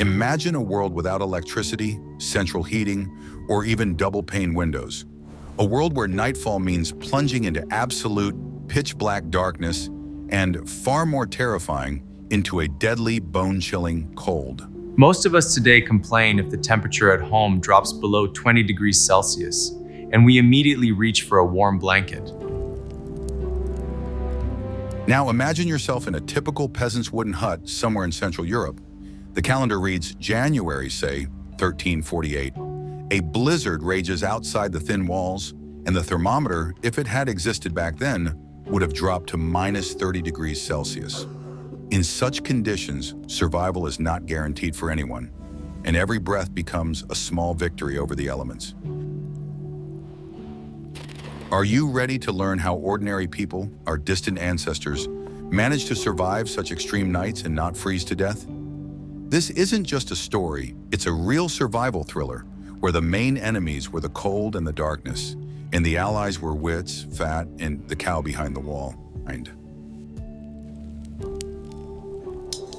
Imagine a world without electricity, central heating, or even double-pane windows. A world where nightfall means plunging into absolute pitch-black darkness and, far more terrifying, into a deadly, bone-chilling cold. Most of us today complain if the temperature at home drops below 20 degrees Celsius, and we immediately reach for a warm blanket. Now imagine yourself in a typical peasant's wooden hut somewhere in Central Europe. The calendar reads January, say, 1348. A blizzard rages outside the thin walls, and the thermometer, if it had existed back then, would have dropped to minus 30 degrees Celsius. In such conditions, survival is not guaranteed for anyone, and every breath becomes a small victory over the elements. Are you ready to learn how ordinary people, our distant ancestors, managed to survive such extreme nights and not freeze to death? This isn't just a story, it's a real survival thriller, where the main enemies were the cold and the darkness, and the allies were wits, fat, and the cow behind the wall.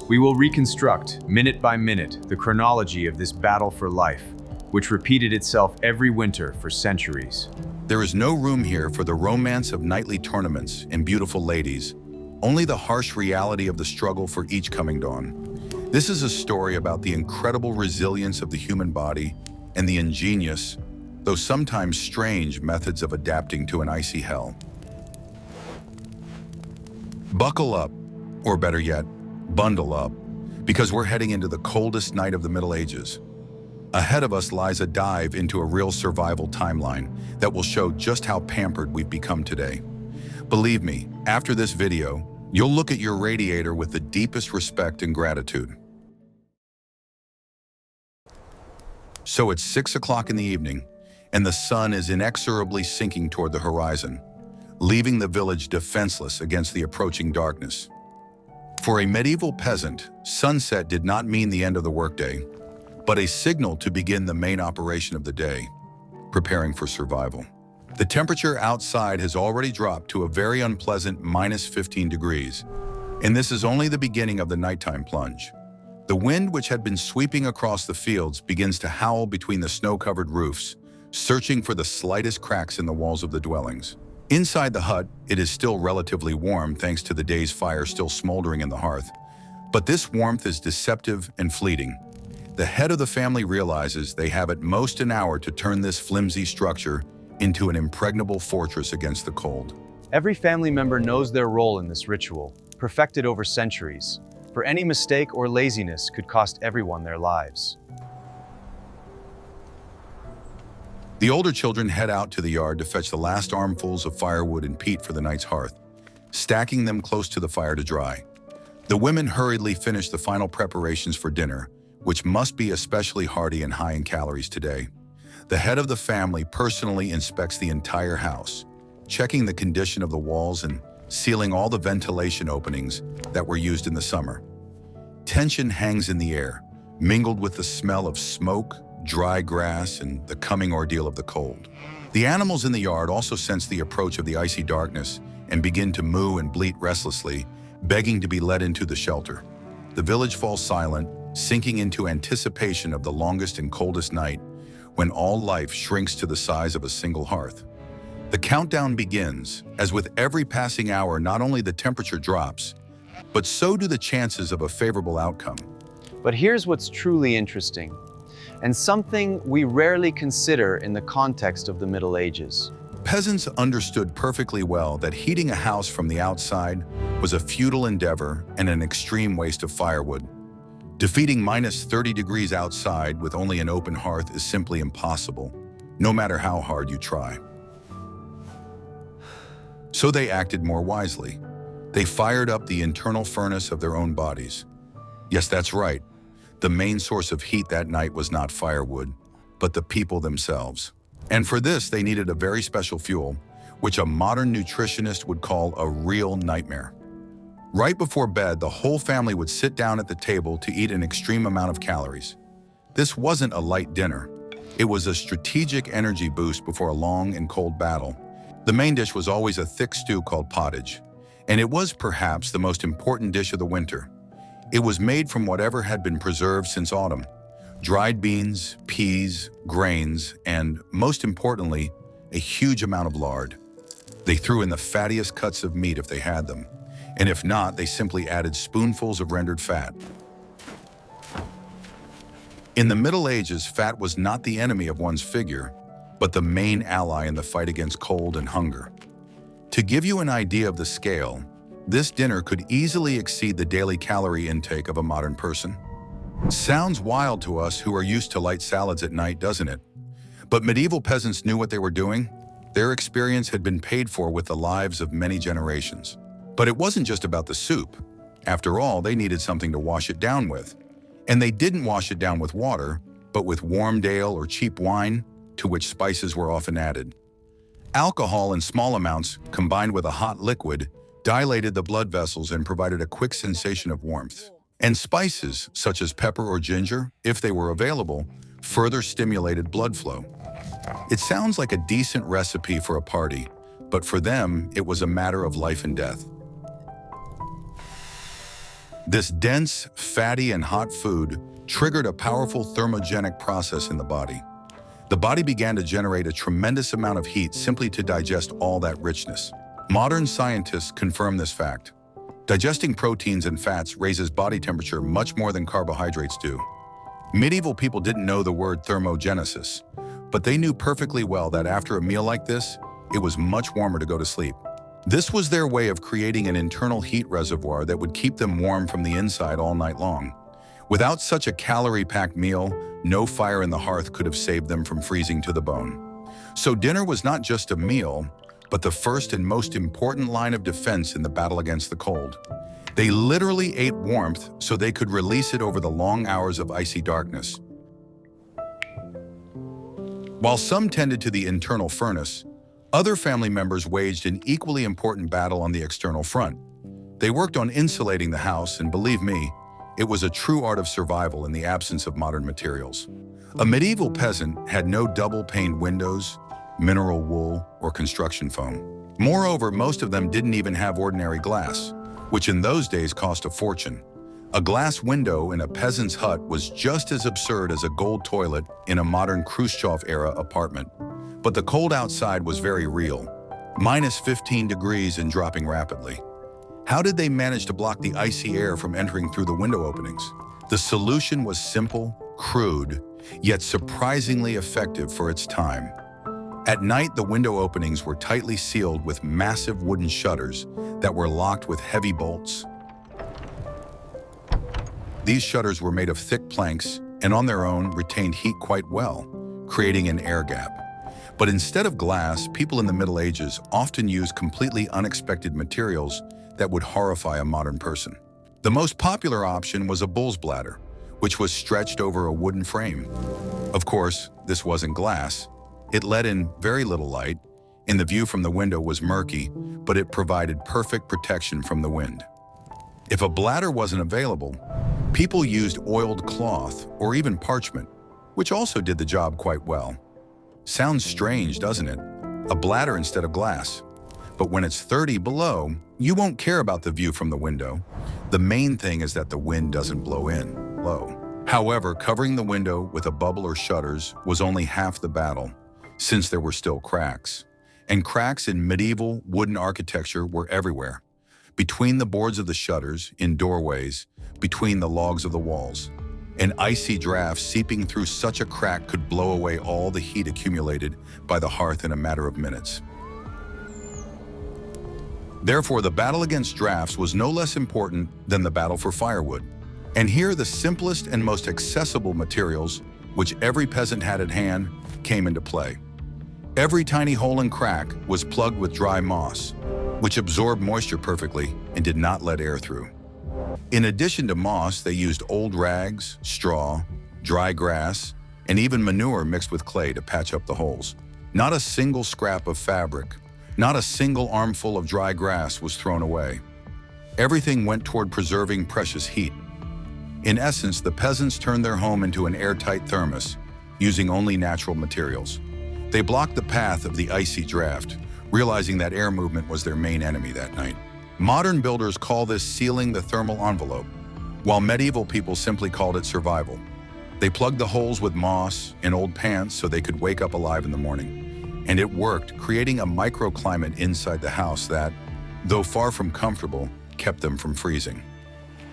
We will reconstruct, minute by minute, the chronology of this battle for life, which repeated itself every winter for centuries. There is no room here for the romance of nightly tournaments and beautiful ladies, only the harsh reality of the struggle for each coming dawn. This is a story about the incredible resilience of the human body and the ingenious, though sometimes strange, methods of adapting to an icy hell. Buckle up, or better yet, bundle up, because we're heading into the coldest night of the Middle Ages. Ahead of us lies a dive into a real survival timeline that will show just how pampered we've become today. Believe me, after this video, you'll look at your radiator with the deepest respect and gratitude. So it's 6 o'clock in the evening, and the sun is inexorably sinking toward the horizon, leaving the village defenseless against the approaching darkness. For a medieval peasant, sunset did not mean the end of the workday, but a signal to begin the main operation of the day, preparing for survival. The temperature outside has already dropped to a very unpleasant minus 15 degrees, and this is only the beginning of the nighttime plunge. The wind, which had been sweeping across the fields, begins to howl between the snow-covered roofs, searching for the slightest cracks in the walls of the dwellings. Inside the hut, it is still relatively warm thanks to the day's fire still smoldering in the hearth. But this warmth is deceptive and fleeting. The head of the family realizes they have at most an hour to turn this flimsy structure into an impregnable fortress against the cold. Every family member knows their role in this ritual, perfected over centuries, for any mistake or laziness could cost everyone their lives. The older children head out to the yard to fetch the last armfuls of firewood and peat for the night's hearth, stacking them close to the fire to dry. The women hurriedly finish the final preparations for dinner, which must be especially hearty and high in calories today. The head of the family personally inspects the entire house, checking the condition of the walls and sealing all the ventilation openings that were used in the summer. Tension hangs in the air, mingled with the smell of smoke, dry grass, and the coming ordeal of the cold. The animals in the yard also sense the approach of the icy darkness and begin to moo and bleat restlessly, begging to be led into the shelter. The village falls silent, sinking into anticipation of the longest and coldest night, when all life shrinks to the size of a single hearth. The countdown begins, as with every passing hour not only the temperature drops, but so do the chances of a favorable outcome. But here's what's truly interesting, and something we rarely consider in the context of the Middle Ages. Peasants understood perfectly well that heating a house from the outside was a futile endeavor and an extreme waste of firewood. Defeating minus 30 degrees outside with only an open hearth is simply impossible, no matter how hard you try. So they acted more wisely. They fired up the internal furnace of their own bodies. Yes, that's right. The main source of heat that night was not firewood, but the people themselves. And for this, they needed a very special fuel, which a modern nutritionist would call a real nightmare. Right before bed, the whole family would sit down at the table to eat an extreme amount of calories. This wasn't a light dinner. It was a strategic energy boost before a long and cold battle. The main dish was always a thick stew called pottage, and it was perhaps the most important dish of the winter. It was made from whatever had been preserved since autumn: dried beans, peas, grains, and, most importantly, a huge amount of lard. They threw in the fattiest cuts of meat if they had them, and if not, they simply added spoonfuls of rendered fat. In the Middle Ages, fat was not the enemy of one's figure, but the main ally in the fight against cold and hunger. To give you an idea of the scale, this dinner could easily exceed the daily calorie intake of a modern person. Sounds wild to us who are used to light salads at night, doesn't it? But medieval peasants knew what they were doing. Their experience had been paid for with the lives of many generations. But it wasn't just about the soup. After all, they needed something to wash it down with. And they didn't wash it down with water, but with warmed ale or cheap wine, to which spices were often added. Alcohol in small amounts, combined with a hot liquid, dilated the blood vessels and provided a quick sensation of warmth. And spices, such as pepper or ginger, if they were available, further stimulated blood flow. It sounds like a decent recipe for a party, but for them, it was a matter of life and death. This dense, fatty, and hot food triggered a powerful thermogenic process in the body. The body began to generate a tremendous amount of heat simply to digest all that richness. Modern scientists confirm this fact. Digesting proteins and fats raises body temperature much more than carbohydrates do. Medieval people didn't know the word thermogenesis, but they knew perfectly well that after a meal like this, it was much warmer to go to sleep. This was their way of creating an internal heat reservoir that would keep them warm from the inside all night long. Without such a calorie-packed meal, no fire in the hearth could have saved them from freezing to the bone. So dinner was not just a meal, but the first and most important line of defense in the battle against the cold. They literally ate warmth so they could release it over the long hours of icy darkness. While some tended to the internal furnace, other family members waged an equally important battle on the external front. They worked on insulating the house, and believe me, it was a true art of survival in the absence of modern materials. A medieval peasant had no double-paned windows, mineral wool, or construction foam. Moreover, most of them didn't even have ordinary glass, which in those days cost a fortune. A glass window in a peasant's hut was just as absurd as a gold toilet in a modern Khrushchev-era apartment. But the cold outside was very real, minus 15 degrees and dropping rapidly. How did they manage to block the icy air from entering through the window openings? The solution was simple, crude, yet surprisingly effective for its time. At night, the window openings were tightly sealed with massive wooden shutters that were locked with heavy bolts. These shutters were made of thick planks and on their own retained heat quite well, creating an air gap. But instead of glass, people in the Middle Ages often used completely unexpected materials that would horrify a modern person. The most popular option was a bull's bladder, which was stretched over a wooden frame. Of course, this wasn't glass. It let in very little light, and the view from the window was murky, but it provided perfect protection from the wind. If a bladder wasn't available, people used oiled cloth or even parchment, which also did the job quite well. Sounds strange, doesn't it? A bladder instead of glass. But when it's 30 below, you won't care about the view from the window. The main thing is that the wind doesn't blow in low. However, covering the window with a bubble or shutters was only half the battle, since there were still cracks. And cracks in medieval wooden architecture were everywhere. Between the boards of the shutters, in doorways, between the logs of the walls. An icy draft seeping through such a crack could blow away all the heat accumulated by the hearth in a matter of minutes. Therefore, the battle against drafts was no less important than the battle for firewood. And here, the simplest and most accessible materials, which every peasant had at hand, came into play. Every tiny hole and crack was plugged with dry moss, which absorbed moisture perfectly and did not let air through. In addition to moss, they used old rags, straw, dry grass, and even manure mixed with clay to patch up the holes. Not a single scrap of fabric, not a single armful of dry grass was thrown away. Everything went toward preserving precious heat. In essence, the peasants turned their home into an airtight thermos, using only natural materials. They blocked the path of the icy draft, realizing that air movement was their main enemy that night. Modern builders call this sealing the thermal envelope. while medieval people simply called it survival. They plugged the holes with moss and old pants so they could wake up alive in the morning. And it worked, creating a microclimate inside the house that, though far from comfortable, kept them from freezing.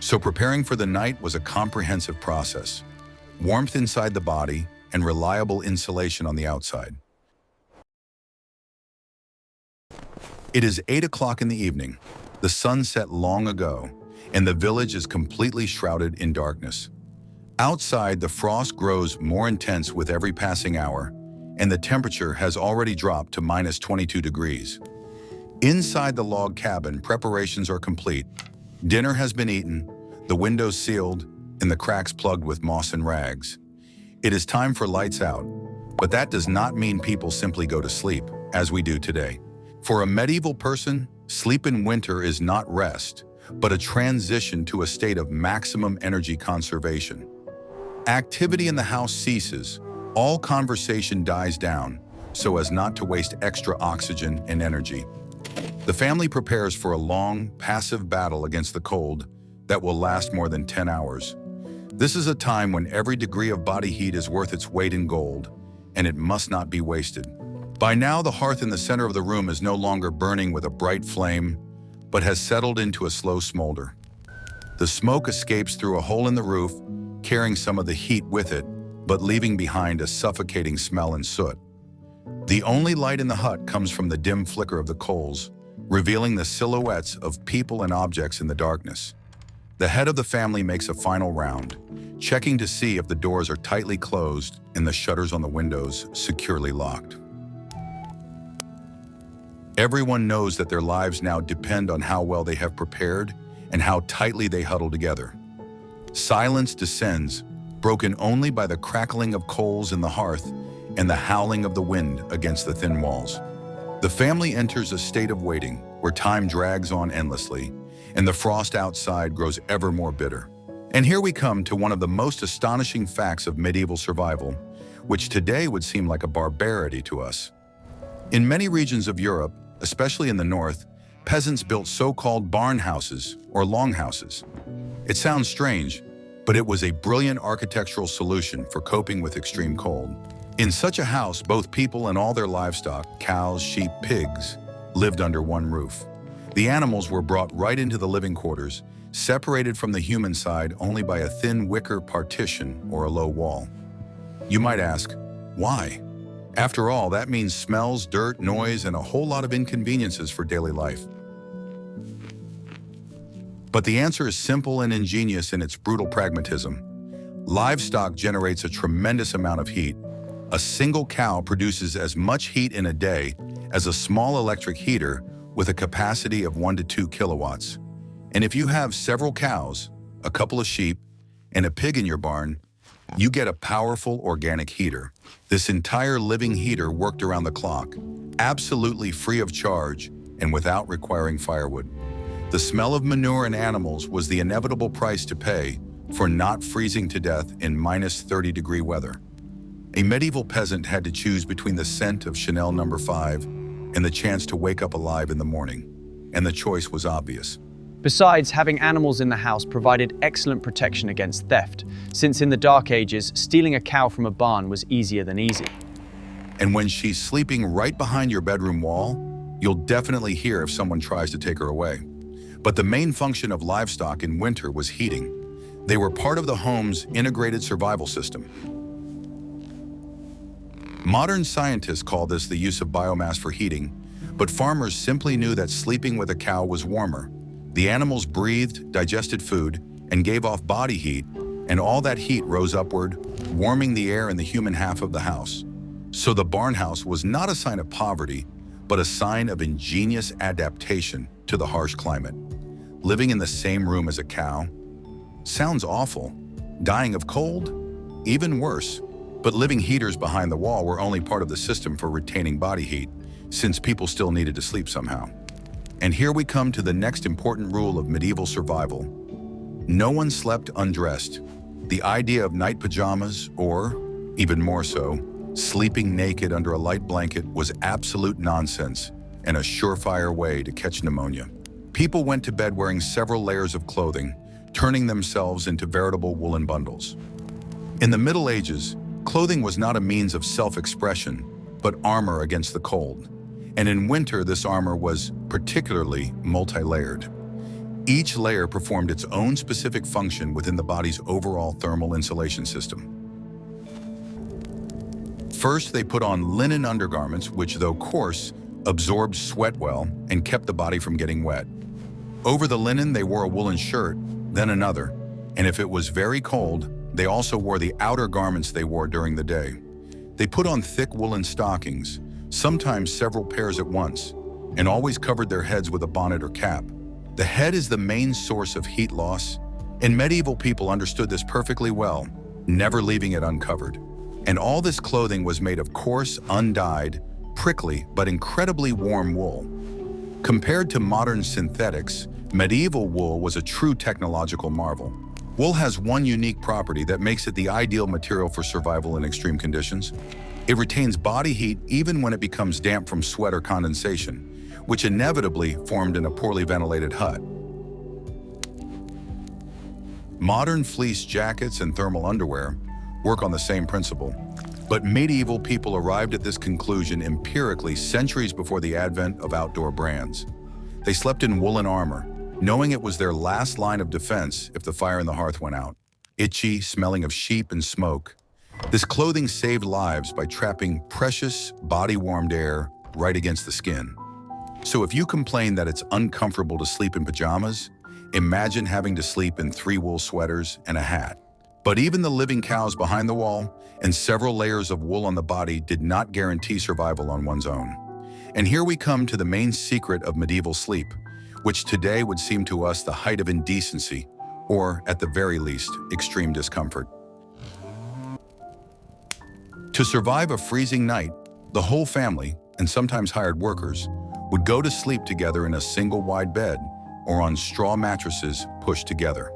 So preparing for the night was a comprehensive process. Warmth inside the body and reliable insulation on the outside. It is 8 o'clock in the evening. The sun set long ago, and the village is completely shrouded in darkness. Outside, the frost grows more intense with every passing hour, and the temperature has already dropped to minus 22 degrees. Inside the log cabin, preparations are complete. Dinner has been eaten, the windows sealed, and the cracks plugged with moss and rags. It is time for lights out, but that does not mean people simply go to sleep, as we do today. For a medieval person, sleep in winter is not rest, but a transition to a state of maximum energy conservation. Activity in the house ceases, all conversation dies down, so as not to waste extra oxygen and energy. The family prepares for a long, passive battle against the cold that will last more than 10 hours. This is a time when every degree of body heat is worth its weight in gold, and it must not be wasted. By now, the hearth in the center of the room is no longer burning with a bright flame, but has settled into a slow smolder. The smoke escapes through a hole in the roof, carrying some of the heat with it, but leaving behind a suffocating smell and soot. The only light in the hut comes from the dim flicker of the coals, revealing the silhouettes of people and objects in the darkness. The head of the family makes a final round, checking to see if the doors are tightly closed and the shutters on the windows securely locked. Everyone knows that their lives now depend on how well they have prepared and how tightly they huddle together. Silence descends, broken only by the crackling of coals in the hearth and the howling of the wind against the thin walls. The family enters a state of waiting, where time drags on endlessly, and the frost outside grows ever more bitter. And here we come to one of the most astonishing facts of medieval survival, which today would seem like a barbarity to us. In many regions of Europe, especially in the north, peasants built so-called barn houses or longhouses. It sounds strange, but it was a brilliant architectural solution for coping with extreme cold. In such a house, both people and all their livestock, cows, sheep, pigs, lived under one roof. The animals were brought right into the living quarters, separated from the human side only by a thin wicker partition or a low wall. You might ask, why? After all, that means smells, dirt, noise, and a whole lot of inconveniences for daily life. But the answer is simple and ingenious in its brutal pragmatism. Livestock generates a tremendous amount of heat. A single cow produces as much heat in a day as a small electric heater with a capacity of 1 to 2 kilowatts. And if you have several cows, a couple of sheep, and a pig in your barn, you get a powerful organic heater. This entire living heater worked around the clock, absolutely free of charge and without requiring firewood. The smell of manure and animals was the inevitable price to pay for not freezing to death in minus 30-degree weather. A medieval peasant had to choose between the scent of Chanel No. 5 and the chance to wake up alive in the morning, and the choice was obvious. Besides, having animals in the house provided excellent protection against theft, since in the Dark Ages, stealing a cow from a barn was easier than easy. And when she's sleeping right behind your bedroom wall, you'll definitely hear if someone tries to take her away. But the main function of livestock in winter was heating. They were part of the home's integrated survival system. Modern scientists call this the use of biomass for heating, but farmers simply knew that sleeping with a cow was warmer. The animals breathed, digested food, and gave off body heat, and all that heat rose upward, warming the air in the human half of the house. So the barn house was not a sign of poverty, but a sign of ingenious adaptation to the harsh climate. Living in the same room as a cow? Sounds awful. Dying of cold? Even worse. But living heaters behind the wall were only part of the system for retaining body heat, since people still needed to sleep somehow. And here we come to the next important rule of medieval survival. No one slept undressed. The idea of night pajamas, or, even more so, sleeping naked under a light blanket was absolute nonsense and a surefire way to catch pneumonia. People went to bed wearing several layers of clothing, turning themselves into veritable woolen bundles. In the Middle Ages, clothing was not a means of self-expression, but armor against the cold. And in winter, this armor was particularly multi-layered. Each layer performed its own specific function within the body's overall thermal insulation system. First, they put on linen undergarments, which, though coarse, absorbed sweat well and kept the body from getting wet. Over the linen, they wore a woolen shirt, then another, and if it was very cold, they also wore the outer garments they wore during the day. They put on thick woolen stockings, sometimes several pairs at once, and always covered their heads with a bonnet or cap. The head is the main source of heat loss, and medieval people understood this perfectly well, never leaving it uncovered. And all this clothing was made of coarse, undyed, prickly, but incredibly warm wool. Compared to modern synthetics, medieval wool was a true technological marvel. Wool has one unique property that makes it the ideal material for survival in extreme conditions. It retains body heat even when it becomes damp from sweat or condensation, which inevitably formed in a poorly ventilated hut. Modern fleece jackets and thermal underwear work on the same principle, but medieval people arrived at this conclusion empirically centuries before the advent of outdoor brands. They slept in woolen armor, knowing it was their last line of defense if the fire in the hearth went out. Itchy, smelling of sheep and smoke, this clothing saved lives by trapping precious, body-warmed air right against the skin. So if you complain that it's uncomfortable to sleep in pajamas, imagine having to sleep in 3 wool sweaters and a hat. But even the living cows behind the wall and several layers of wool on the body did not guarantee survival on one's own. And here we come to the main secret of medieval sleep, which today would seem to us the height of indecency, or at the very least, extreme discomfort. To survive a freezing night, the whole family, and sometimes hired workers, would go to sleep together in a single wide bed or on straw mattresses pushed together.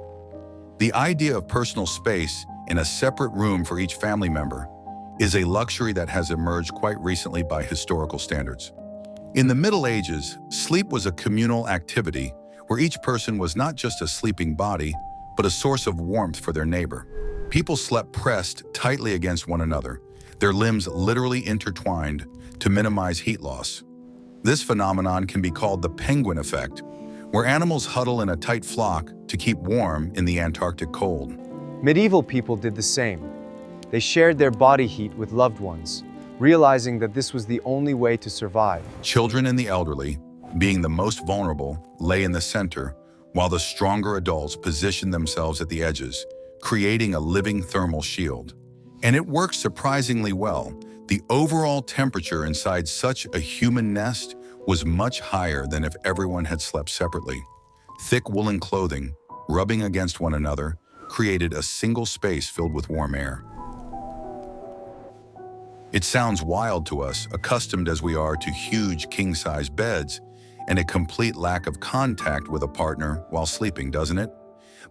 The idea of personal space in a separate room for each family member is a luxury that has emerged quite recently by historical standards. In the Middle Ages, sleep was a communal activity where each person was not just a sleeping body, but a source of warmth for their neighbor. People slept pressed tightly against one another, their limbs literally intertwined to minimize heat loss. This phenomenon can be called the penguin effect, where animals huddle in a tight flock to keep warm in the Antarctic cold. Medieval people did the same. They shared their body heat with loved ones, realizing that this was the only way to survive. Children and the elderly, being the most vulnerable, lay in the center, while the stronger adults positioned themselves at the edges, creating a living thermal shield. And it worked surprisingly well. The overall temperature inside such a human nest was much higher than if everyone had slept separately. Thick woolen clothing, rubbing against one another, created a single space filled with warm air. It sounds wild to us, accustomed as we are to huge king-size beds and a complete lack of contact with a partner while sleeping, doesn't it?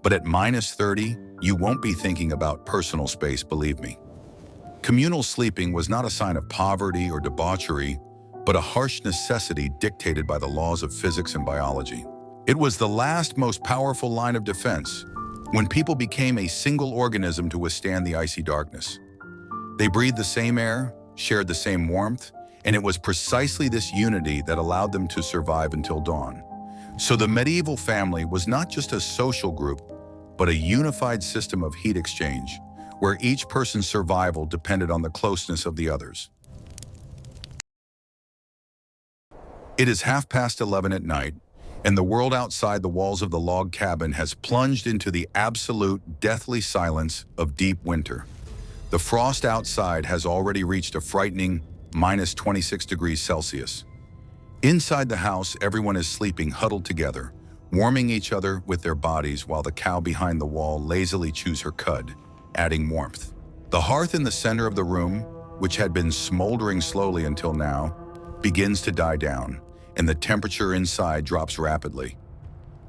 But at -30, you won't be thinking about personal space, believe me. Communal sleeping was not a sign of poverty or debauchery, but a harsh necessity dictated by the laws of physics and biology. It was the last, most powerful line of defense when people became a single organism to withstand the icy darkness. They breathed the same air, shared the same warmth, and it was precisely this unity that allowed them to survive until dawn. So the medieval family was not just a social group, but a unified system of heat exchange, where each person's survival depended on the closeness of the others. It is 11:30 at night, and the world outside the walls of the log cabin has plunged into the absolute deathly silence of deep winter. The frost outside has already reached a frightening -26 degrees Celsius. Inside the house, everyone is sleeping huddled together, warming each other with their bodies while the cow behind the wall lazily chews her cud, adding warmth. The hearth in the center of the room, which had been smoldering slowly until now, begins to die down, and the temperature inside drops rapidly.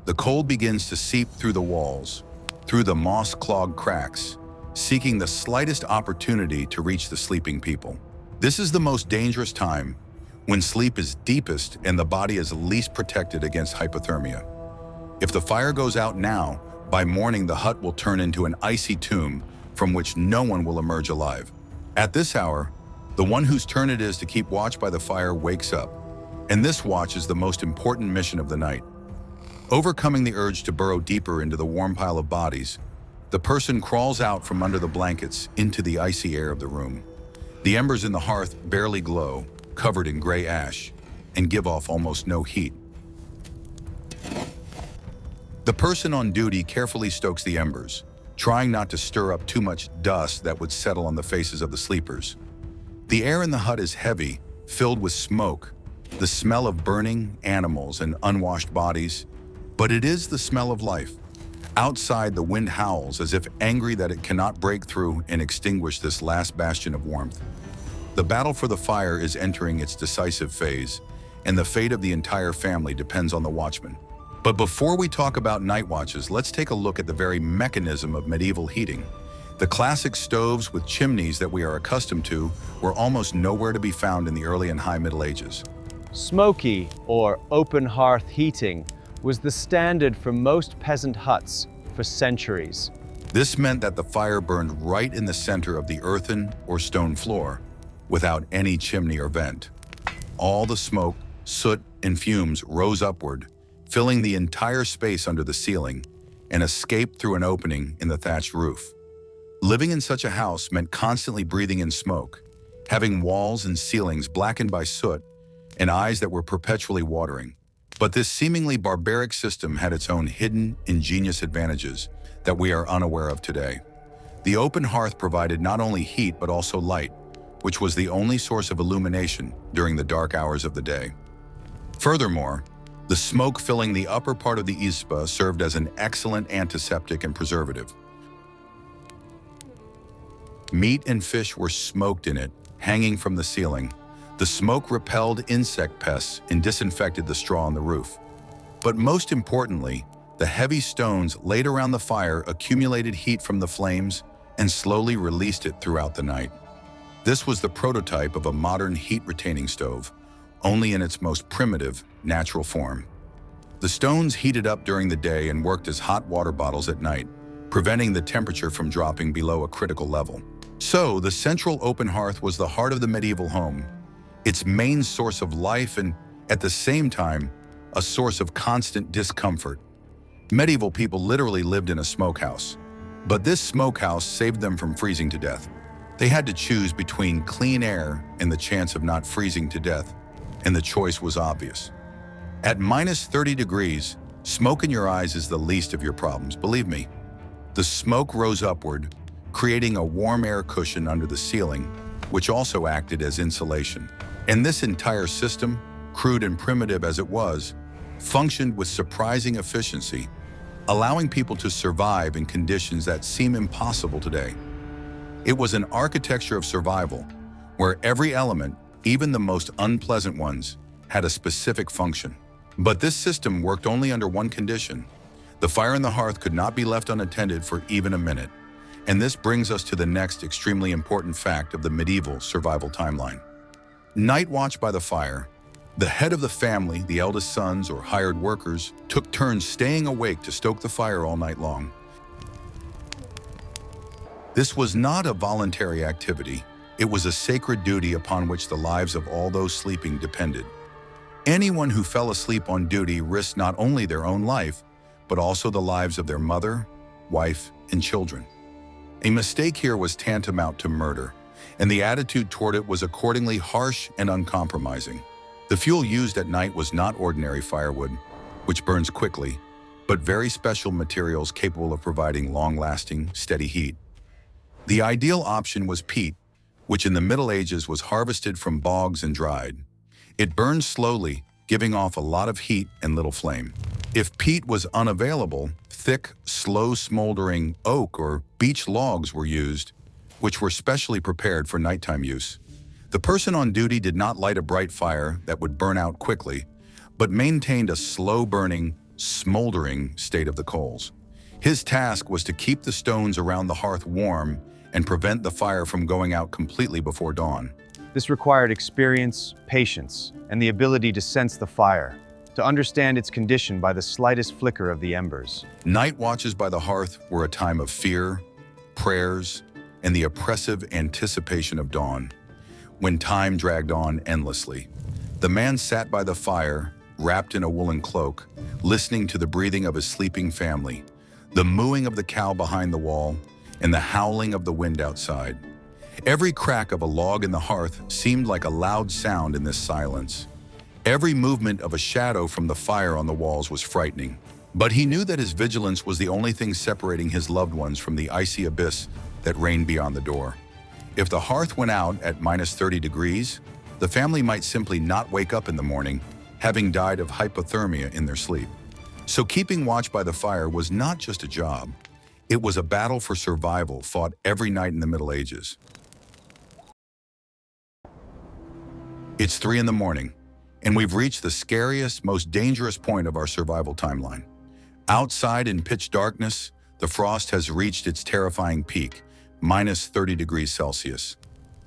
The cold begins to seep through the walls, through the moss-clogged cracks, seeking the slightest opportunity to reach the sleeping people. This is the most dangerous time, when sleep is deepest and the body is least protected against hypothermia. If the fire goes out now, By morning, the hut will turn into an icy tomb from which no one will emerge alive. At this hour, the one whose turn it is to keep watch by the fire wakes up, and this watch is the most important mission of the night. Overcoming the urge to burrow deeper into the warm pile of bodies, the person crawls out from under the blankets into the icy air of the room. The embers in the hearth barely glow, covered in gray ash, and give off almost no heat. The person on duty carefully stokes the embers, trying not to stir up too much dust that would settle on the faces of the sleepers. The air in the hut is heavy, filled with smoke, the smell of burning animals and unwashed bodies, but it is the smell of life. Outside, the wind howls as if angry that it cannot break through and extinguish this last bastion of warmth. The battle for the fire is entering its decisive phase, and the fate of the entire family depends on the watchman. But before we talk about night watches, let's take a look at the very mechanism of medieval heating. The classic stoves with chimneys that we are accustomed to were almost nowhere to be found in the early and high Middle Ages. Smoky or open hearth heating was the standard for most peasant huts for centuries. This meant that the fire burned right in the center of the earthen or stone floor, without any chimney or vent. All the smoke, soot, and fumes rose upward, filling the entire space under the ceiling, and escaped through an opening in the thatched roof. Living in such a house meant constantly breathing in smoke, having walls and ceilings blackened by soot, and eyes that were perpetually watering. But this seemingly barbaric system had its own hidden, ingenious advantages that we are unaware of today. The open hearth provided not only heat but also light, which was the only source of illumination during the dark hours of the day. Furthermore, the smoke filling the upper part of the izba served as an excellent antiseptic and preservative. Meat and fish were smoked in it, hanging from the ceiling. The smoke repelled insect pests and disinfected the straw on the roof. But most importantly, the heavy stones laid around the fire accumulated heat from the flames and slowly released it throughout the night. This was the prototype of a modern heat-retaining stove, only in its most primitive, natural form. The stones heated up during the day and worked as hot water bottles at night, preventing the temperature from dropping below a critical level. So, the central open hearth was the heart of the medieval home, its main source of life and, at the same time, a source of constant discomfort. Medieval people literally lived in a smokehouse, but this smokehouse saved them from freezing to death. They had to choose between clean air and the chance of not freezing to death, and the choice was obvious. At minus 30 degrees, smoke in your eyes is the least of your problems, believe me. The smoke rose upward, creating a warm air cushion under the ceiling, which also acted as insulation. And this entire system, crude and primitive as it was, functioned with surprising efficiency, allowing people to survive in conditions that seem impossible today. It was an architecture of survival, where every element, even the most unpleasant ones, had a specific function. But this system worked only under one condition. The fire in the hearth could not be left unattended for even a minute. And this brings us to the next extremely important fact of the medieval survival timeline. Night watch by the fire. The head of the family, the eldest sons or hired workers, took turns staying awake to stoke the fire all night long. This was not a voluntary activity. It was a sacred duty upon which the lives of all those sleeping depended. Anyone who fell asleep on duty risked not only their own life, but also the lives of their mother, wife, and children. A mistake here was tantamount to murder, and the attitude toward it was accordingly harsh and uncompromising. The fuel used at night was not ordinary firewood, which burns quickly, but very special materials capable of providing long-lasting, steady heat. The ideal option was peat, which in the Middle Ages was harvested from bogs and dried. It burned slowly, giving off a lot of heat and little flame. If peat was unavailable, thick, slow smoldering oak or beech logs were used, which were specially prepared for nighttime use. The person on duty did not light a bright fire that would burn out quickly, but maintained a slow-burning, smoldering state of the coals. His task was to keep the stones around the hearth warm and prevent the fire from going out completely before dawn. This required experience, patience, and the ability to sense the fire. to understand its condition by the slightest flicker of the embers. Night watches by the hearth were a time of fear, prayers, and the oppressive anticipation of dawn, when time dragged on endlessly. The man sat by the fire, wrapped in a woolen cloak, listening to the breathing of his sleeping family, the mooing of the cow behind the wall, and the howling of the wind outside. Every crack of a log in the hearth seemed like a loud sound in this silence. Every movement of a shadow from the fire on the walls was frightening. But he knew that his vigilance was the only thing separating his loved ones from the icy abyss that reigned beyond the door. If the hearth went out at -30 degrees, the family might simply not wake up in the morning, having died of hypothermia in their sleep. So keeping watch by the fire was not just a job. It was a battle for survival fought every night in the Middle Ages. It's 3 in the morning, and we've reached the scariest, most dangerous point of our survival timeline. Outside in pitch darkness, the frost has reached its terrifying peak, -30 degrees Celsius.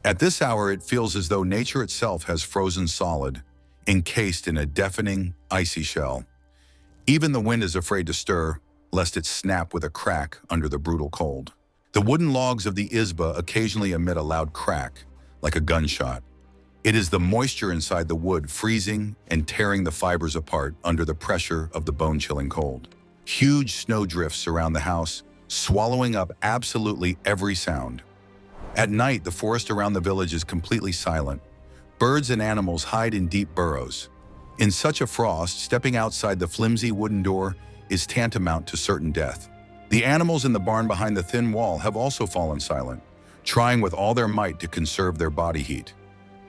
At this hour, it feels as though nature itself has frozen solid, encased in a deafening, icy shell. Even the wind is afraid to stir, lest it snap with a crack under the brutal cold. The wooden logs of the izba occasionally emit a loud crack, like a gunshot. It is the moisture inside the wood freezing and tearing the fibers apart under the pressure of the bone-chilling cold. Huge snowdrifts surround the house, swallowing up absolutely every sound. At night, the forest around the village is completely silent. Birds and animals hide in deep burrows. In such a frost, stepping outside the flimsy wooden door is tantamount to certain death. The animals in the barn behind the thin wall have also fallen silent, trying with all their might to conserve their body heat.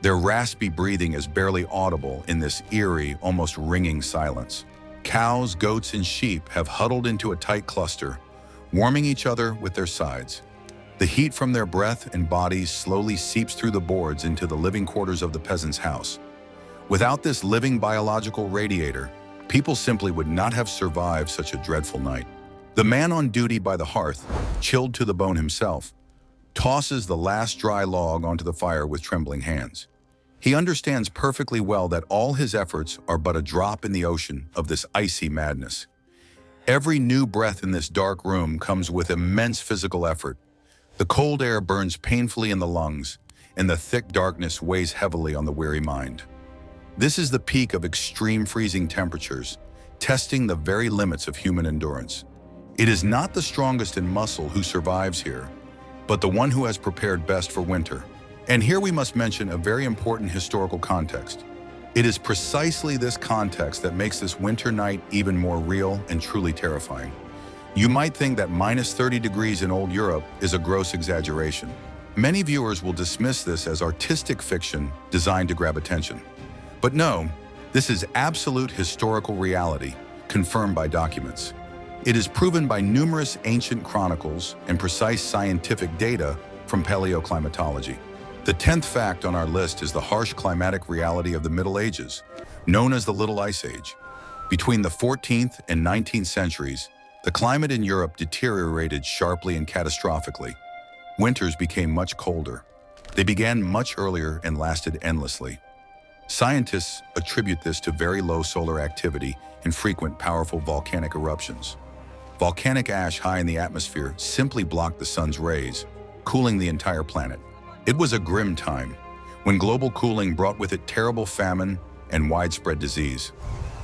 Their raspy breathing is barely audible in this eerie, almost ringing silence. Cows, goats, and sheep have huddled into a tight cluster, warming each other with their sides. The heat from their breath and bodies slowly seeps through the boards into the living quarters of the peasant's house. Without this living biological radiator, people simply would not have survived such a dreadful night. The man on duty by the hearth, chilled to the bone himself, tosses the last dry log onto the fire with trembling hands. He understands perfectly well that all his efforts are but a drop in the ocean of this icy madness. Every new breath in this dark room comes with immense physical effort. The cold air burns painfully in the lungs, and the thick darkness weighs heavily on the weary mind. This is the peak of extreme freezing temperatures, testing the very limits of human endurance. It is not the strongest in muscle who survives here, but the one who has prepared best for winter. And here we must mention a very important historical context. It is precisely this context that makes this winter night even more real and truly terrifying. You might think that -30 degrees in old Europe is a gross exaggeration. Many viewers will dismiss this as artistic fiction designed to grab attention. But no, this is absolute historical reality, confirmed by documents. It is proven by numerous ancient chronicles and precise scientific data from paleoclimatology. The 10th fact on our list is the harsh climatic reality of the Middle Ages, known as the Little Ice Age. Between the 14th and 19th centuries, the climate in Europe deteriorated sharply and catastrophically. Winters became much colder. They began much earlier and lasted endlessly. Scientists attribute this to very low solar activity and frequent powerful volcanic eruptions. Volcanic ash high in the atmosphere simply blocked the sun's rays, cooling the entire planet. It was a grim time, when global cooling brought with it terrible famine and widespread disease.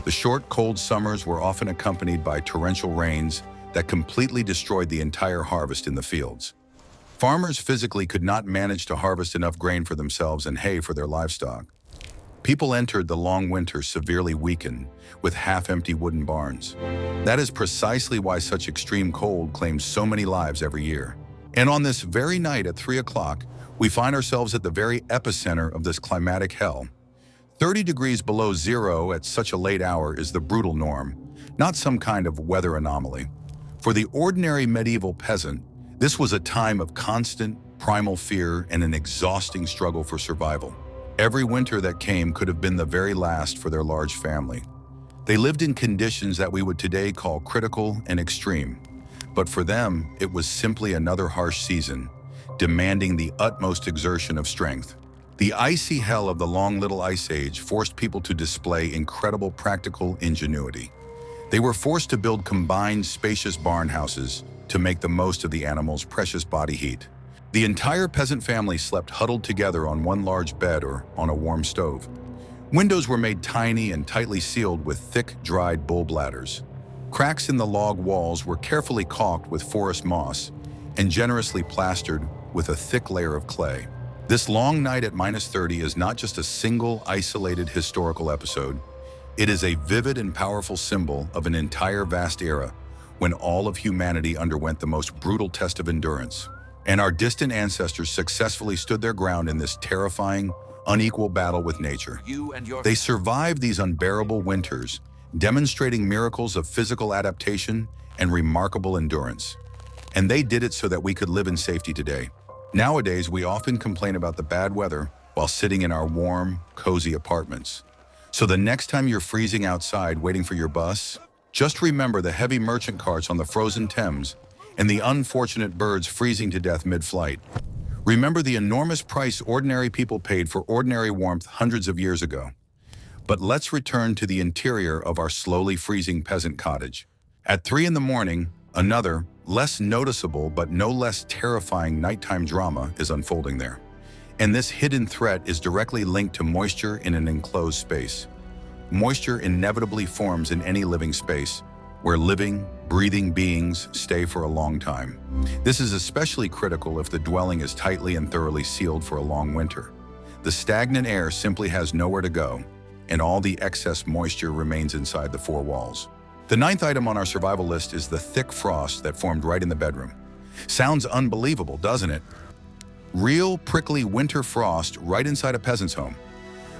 The short, cold summers were often accompanied by torrential rains that completely destroyed the entire harvest in the fields. Farmers physically could not manage to harvest enough grain for themselves and hay for their livestock. People entered the long winter severely weakened, with half-empty wooden barns. That is precisely why such extreme cold claims so many lives every year. And on this very night at 3 o'clock, we find ourselves at the very epicenter of this climatic hell. 30 degrees below zero at such a late hour is the brutal norm, not some kind of weather anomaly. For the ordinary medieval peasant, this was a time of constant, primal fear and an exhausting struggle for survival. Every winter that came could have been the very last for their large family. They lived in conditions that we would today call critical and extreme, but for them, it was simply another harsh season, demanding the utmost exertion of strength. The icy hell of the long Little Ice Age forced people to display incredible practical ingenuity. They were forced to build combined, spacious barn houses to make the most of the animals' precious body heat. The entire peasant family slept huddled together on one large bed or on a warm stove. Windows were made tiny and tightly sealed with thick, dried bull bladders. Cracks in the log walls were carefully caulked with forest moss and generously plastered with a thick layer of clay. This long night at -30 is not just a single, isolated historical episode. It is a vivid and powerful symbol of an entire vast era when all of humanity underwent the most brutal test of endurance. And our distant ancestors successfully stood their ground in this terrifying, unequal battle with nature. They survived these unbearable winters, demonstrating miracles of physical adaptation and remarkable endurance. And they did it so that we could live in safety today. Nowadays, we often complain about the bad weather while sitting in our warm, cozy apartments. So the next time you're freezing outside waiting for your bus, just remember the heavy merchant carts on the frozen Thames and the unfortunate birds freezing to death mid-flight. Remember the enormous price ordinary people paid for ordinary warmth hundreds of years ago. But let's return to the interior of our slowly freezing peasant cottage. At 3 in the morning, another, less noticeable but no less terrifying nighttime drama is unfolding there. And this hidden threat is directly linked to moisture in an enclosed space. Moisture inevitably forms in any living space, where living, breathing beings stay for a long time. This is especially critical if the dwelling is tightly and thoroughly sealed for a long winter. The stagnant air simply has nowhere to go, and all the excess moisture remains inside the four walls. The 9th item on our survival list is the thick frost that formed right in the bedroom. Sounds unbelievable, doesn't it? Real, prickly winter frost right inside a peasant's home.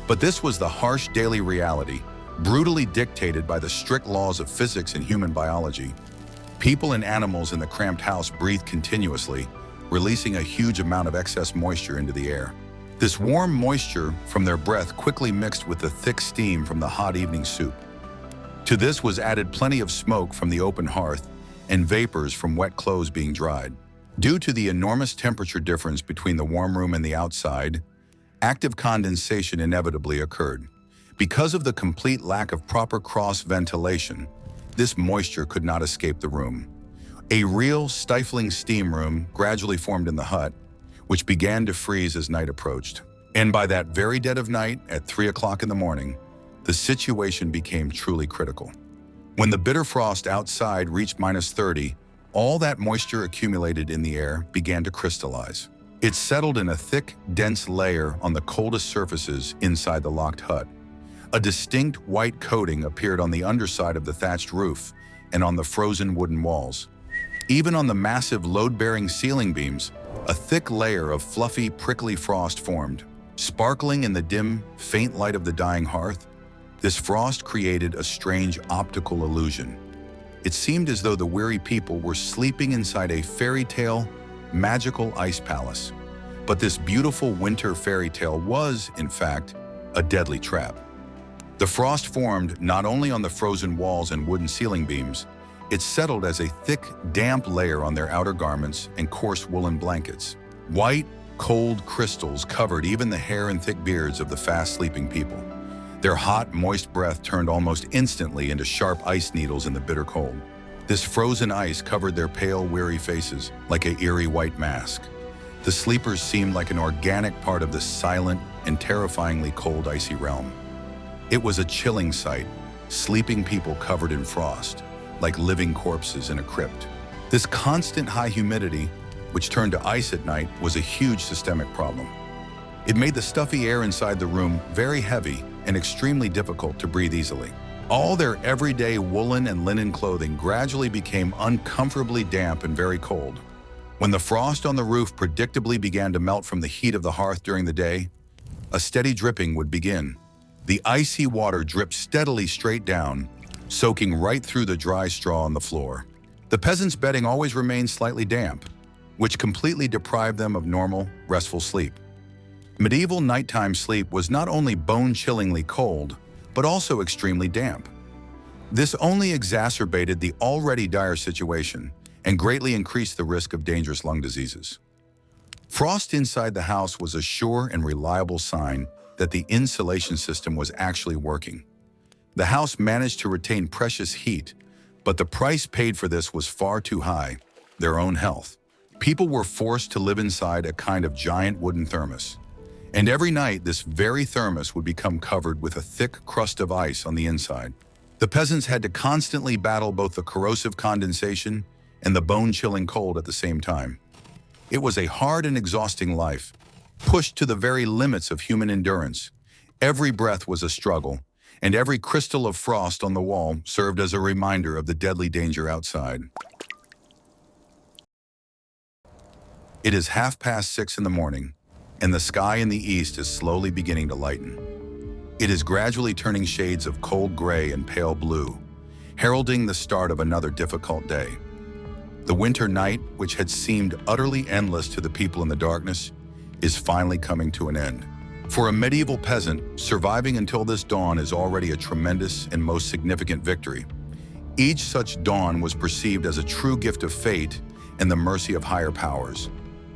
But this was the harsh daily reality, brutally dictated by the strict laws of physics and human biology. People and animals in the cramped house breathed continuously, releasing a huge amount of excess moisture into the air. This warm moisture from their breath quickly mixed with the thick steam from the hot evening soup. To this was added plenty of smoke from the open hearth and vapors from wet clothes being dried. Due to the enormous temperature difference between the warm room and the outside, active condensation inevitably occurred. Because of the complete lack of proper cross ventilation, this moisture could not escape the room. A real stifling steam room gradually formed in the hut, which began to freeze as night approached. And by that very dead of night, at 3 o'clock in the morning, the situation became truly critical. When the bitter frost outside reached -30, all that moisture accumulated in the air began to crystallize. It settled in a thick, dense layer on the coldest surfaces inside the locked hut. A distinct white coating appeared on the underside of the thatched roof and on the frozen wooden walls. Even on the massive load-bearing ceiling beams, a thick layer of fluffy, prickly frost formed. Sparkling in the dim, faint light of the dying hearth, this frost created a strange optical illusion. It seemed as though the weary people were sleeping inside a fairy tale, magical ice palace. But this beautiful winter fairy tale was, in fact, a deadly trap. The frost formed not only on the frozen walls and wooden ceiling beams, it settled as a thick, damp layer on their outer garments and coarse woolen blankets. White, cold crystals covered even the hair and thick beards of the fast-sleeping people. Their hot, moist breath turned almost instantly into sharp ice needles in the bitter cold. This frozen ice covered their pale, weary faces like an eerie white mask. The sleepers seemed like an organic part of this silent and terrifyingly cold, icy realm. It was a chilling sight, sleeping people covered in frost, like living corpses in a crypt. This constant high humidity, which turned to ice at night, was a huge systemic problem. It made the stuffy air inside the room very heavy and extremely difficult to breathe easily. All their everyday woolen and linen clothing gradually became uncomfortably damp and very cold. When the frost on the roof predictably began to melt from the heat of the hearth during the day, a steady dripping would begin. The icy water dripped steadily straight down, soaking right through the dry straw on the floor. The peasants' bedding always remained slightly damp, which completely deprived them of normal, restful sleep. Medieval nighttime sleep was not only bone-chillingly cold, but also extremely damp. This only exacerbated the already dire situation and greatly increased the risk of dangerous lung diseases. Frost inside the house was a sure and reliable sign that the insulation system was actually working. The house managed to retain precious heat, but the price paid for this was far too high: their own health. People were forced to live inside a kind of giant wooden thermos. And every night, this very thermos would become covered with a thick crust of ice on the inside. The peasants had to constantly battle both the corrosive condensation and the bone-chilling cold at the same time. It was a hard and exhausting life, pushed to the very limits of human endurance. Every breath was a struggle, and every crystal of frost on the wall served as a reminder of the deadly danger outside. It is 6:30 in the morning, and the sky in the east is slowly beginning to lighten. It is gradually turning shades of cold gray and pale blue, heralding the start of another difficult day. The winter night, which had seemed utterly endless to the people in the darkness, is finally coming to an end. For a medieval peasant, surviving until this dawn is already a tremendous and most significant victory. Each such dawn was perceived as a true gift of fate and the mercy of higher powers.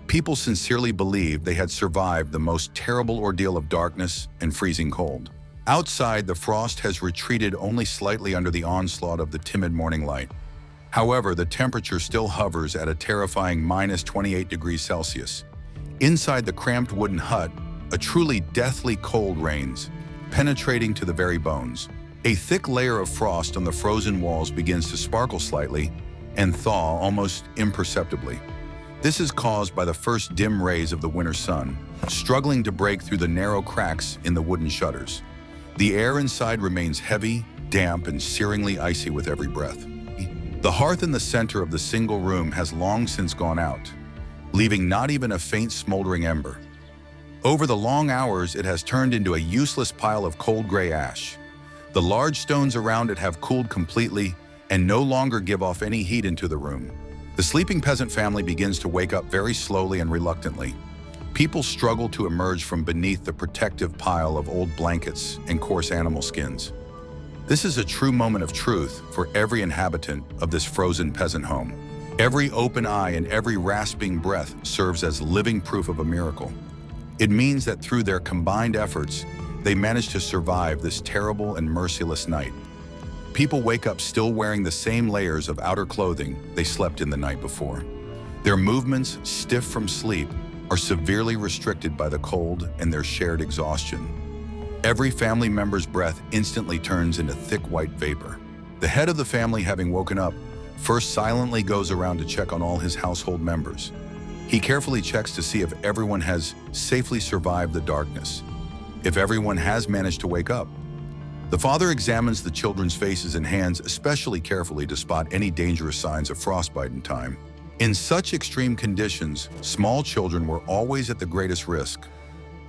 People sincerely believed they had survived the most terrible ordeal of darkness and freezing cold. Outside, the frost has retreated only slightly under the onslaught of the timid morning light. However, the temperature still hovers at a terrifying -28 degrees Celsius. Inside the cramped wooden hut, a truly deathly cold reigns, penetrating to the very bones. A thick layer of frost on the frozen walls begins to sparkle slightly and thaw almost imperceptibly. This is caused by the first dim rays of the winter sun, struggling to break through the narrow cracks in the wooden shutters. The air inside remains heavy, damp, and searingly icy with every breath. The hearth in the center of the single room has long since gone out, leaving not even a faint smoldering ember. Over the long hours, it has turned into a useless pile of cold gray ash. The large stones around it have cooled completely and no longer give off any heat into the room. The sleeping peasant family begins to wake up very slowly and reluctantly. People struggle to emerge from beneath the protective pile of old blankets and coarse animal skins. This is a true moment of truth for every inhabitant of this frozen peasant home. Every open eye and every rasping breath serves as living proof of a miracle. It means that through their combined efforts, they managed to survive this terrible and merciless night. People wake up still wearing the same layers of outer clothing they slept in the night before. Their movements, stiff from sleep, are severely restricted by the cold and their shared exhaustion. Every family member's breath instantly turns into thick white vapor. The head of the family, having woken up, first silently goes around to check on all his household members. He carefully checks to see if everyone has safely survived the darkness, if everyone has managed to wake up. The father examines the children's faces and hands especially carefully to spot any dangerous signs of frostbite in time. In such extreme conditions, small children were always at the greatest risk.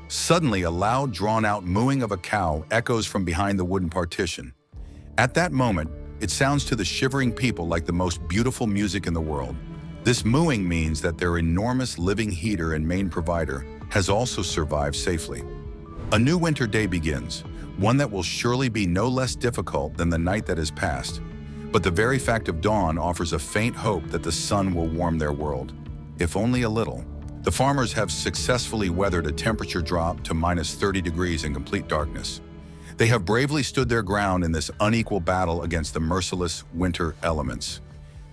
Suddenly, a loud, drawn-out mooing of a cow echoes from behind the wooden partition. At that moment, it sounds to the shivering people like the most beautiful music in the world. This mooing means that their enormous living heater and main provider has also survived safely. A new winter day begins, one that will surely be no less difficult than the night that has passed. But the very fact of dawn offers a faint hope that the sun will warm their world, if only a little. The farmers have successfully weathered a temperature drop to -30 degrees in complete darkness. They have bravely stood their ground in this unequal battle against the merciless winter elements.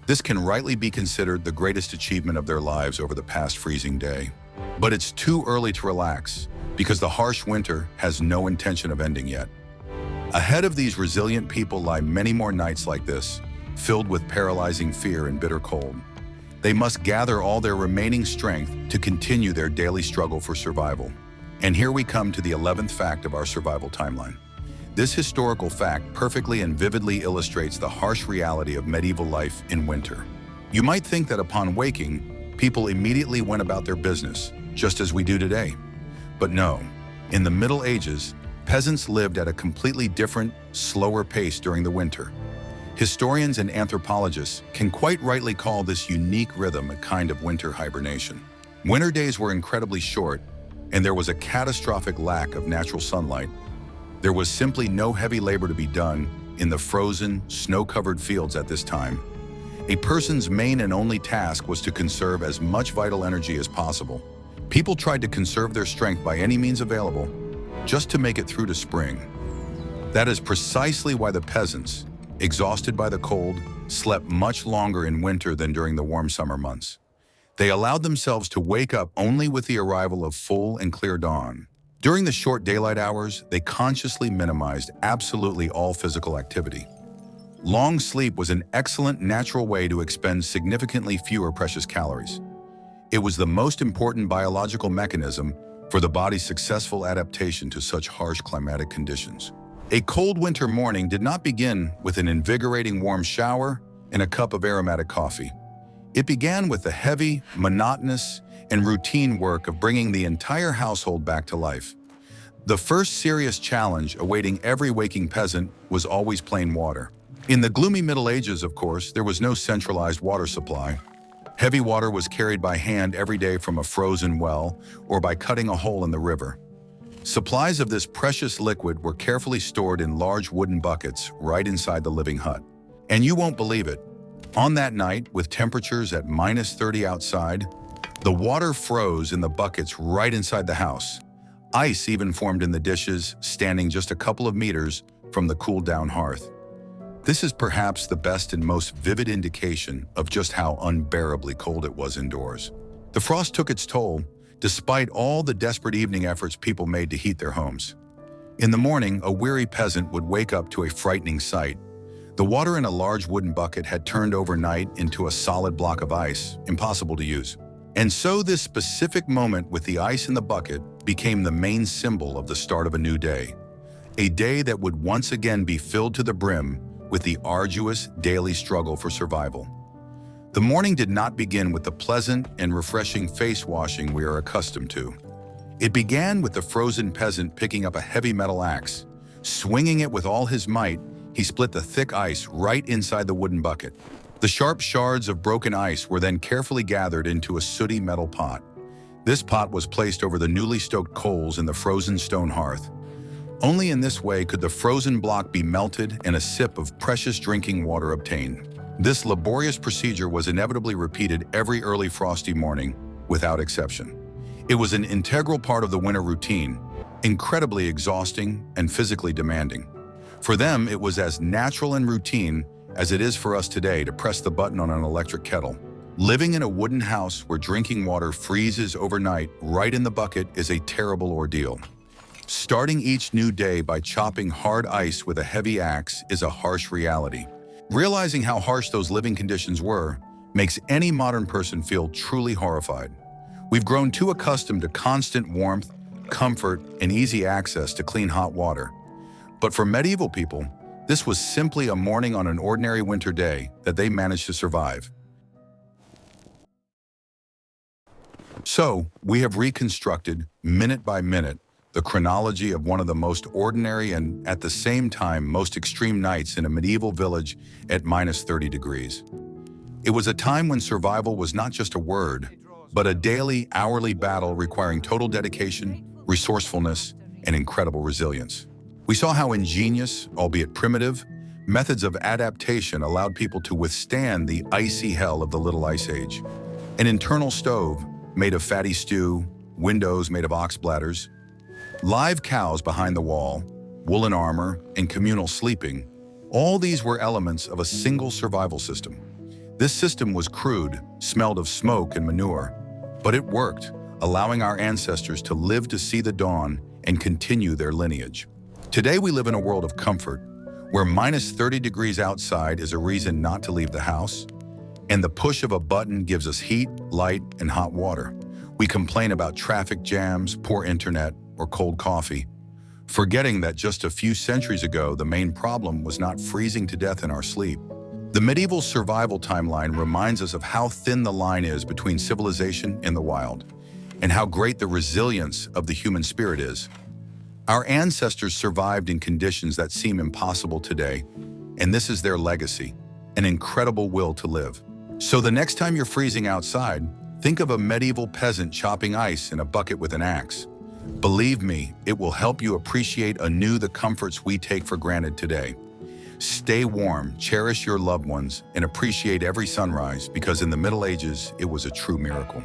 This can rightly be considered the greatest achievement of their lives over the past freezing day. But it's too early to relax, because the harsh winter has no intention of ending yet. Ahead of these resilient people lie many more nights like this, filled with paralyzing fear and bitter cold. They must gather all their remaining strength to continue their daily struggle for survival. And here we come to the 11th fact of our survival timeline. This historical fact perfectly and vividly illustrates the harsh reality of medieval life in winter. You might think that upon waking, people immediately went about their business, just as we do today. But no, in the Middle Ages, peasants lived at a completely different, slower pace during the winter. Historians and anthropologists can quite rightly call this unique rhythm a kind of winter hibernation. Winter days were incredibly short, and there was a catastrophic lack of natural sunlight. There was simply no heavy labor to be done in the frozen, snow-covered fields at this time. A person's main and only task was to conserve as much vital energy as possible, People tried to conserve their strength by any means available, just to make it through to spring. That is precisely why the peasants, exhausted by the cold, slept much longer in winter than during the warm summer months. They allowed themselves to wake up only with the arrival of full and clear dawn. During the short daylight hours, they consciously minimized absolutely all physical activity. Long sleep was an excellent natural way to expend significantly fewer precious calories. It was the most important biological mechanism for the body's successful adaptation to such harsh climatic conditions. A cold winter morning did not begin with an invigorating warm shower and a cup of aromatic coffee. It began with the heavy, monotonous, and routine work of bringing the entire household back to life. The first serious challenge awaiting every waking peasant was always plain water. In the gloomy Middle Ages, of course, there was no centralized water supply. Heavy water was carried by hand every day from a frozen well or by cutting a hole in the river. Supplies of this precious liquid were carefully stored in large wooden buckets right inside the living hut. And you won't believe it, on that night, with temperatures at -30 outside, the water froze in the buckets right inside the house. Ice even formed in the dishes, standing just a couple of meters from the cooled-down hearth. This is perhaps the best and most vivid indication of just how unbearably cold it was indoors. The frost took its toll, despite all the desperate evening efforts people made to heat their homes. In the morning, a weary peasant would wake up to a frightening sight. The water in a large wooden bucket had turned overnight into a solid block of ice, impossible to use. And so this specific moment with the ice in the bucket became the main symbol of the start of a new day. A day that would once again be filled to the brim with the arduous daily struggle for survival. The morning did not begin with the pleasant and refreshing face washing we are accustomed to. It began with the frozen peasant picking up a heavy metal axe. Swinging it with all his might, he split the thick ice right inside the wooden bucket. The sharp shards of broken ice were then carefully gathered into a sooty metal pot. This pot was placed over the newly stoked coals in the frozen stone hearth. Only in this way could the frozen block be melted and a sip of precious drinking water obtained. This laborious procedure was inevitably repeated every early frosty morning, without exception. It was an integral part of the winter routine, incredibly exhausting and physically demanding. For them, it was as natural and routine as it is for us today to press the button on an electric kettle. Living in a wooden house where drinking water freezes overnight right in the bucket is a terrible ordeal. Starting each new day by chopping hard ice with a heavy axe is a harsh reality. Realizing how harsh those living conditions were makes any modern person feel truly horrified. We've grown too accustomed to constant warmth, comfort, and easy access to clean hot water. But for medieval people, this was simply a morning on an ordinary winter day that they managed to survive. So, we have reconstructed, minute by minute, the chronology of one of the most ordinary and, at the same time, most extreme nights in a medieval village at -30 degrees. It was a time when survival was not just a word, but a daily, hourly battle requiring total dedication, resourcefulness, and incredible resilience. We saw how ingenious, albeit primitive, methods of adaptation allowed people to withstand the icy hell of the Little Ice Age. An internal stove made of fatty stew, windows made of ox bladders, live cows behind the wall, woolen armor, and communal sleeping, all these were elements of a single survival system. This system was crude, smelled of smoke and manure, but it worked, allowing our ancestors to live to see the dawn and continue their lineage. Today we live in a world of comfort, where -30 degrees outside is a reason not to leave the house, and the push of a button gives us heat, light, and hot water. We complain about traffic jams, poor internet, or cold coffee, forgetting that just a few centuries ago, the main problem was not freezing to death in our sleep. The medieval survival timeline reminds us of how thin the line is between civilization and the wild, and how great the resilience of the human spirit is. Our ancestors survived in conditions that seem impossible today, and this is their legacy, an incredible will to live. So the next time you're freezing outside, think of a medieval peasant chopping ice in a bucket with an axe. Believe me, it will help you appreciate anew the comforts we take for granted today. Stay warm, cherish your loved ones, and appreciate every sunrise, because in the Middle Ages, it was a true miracle.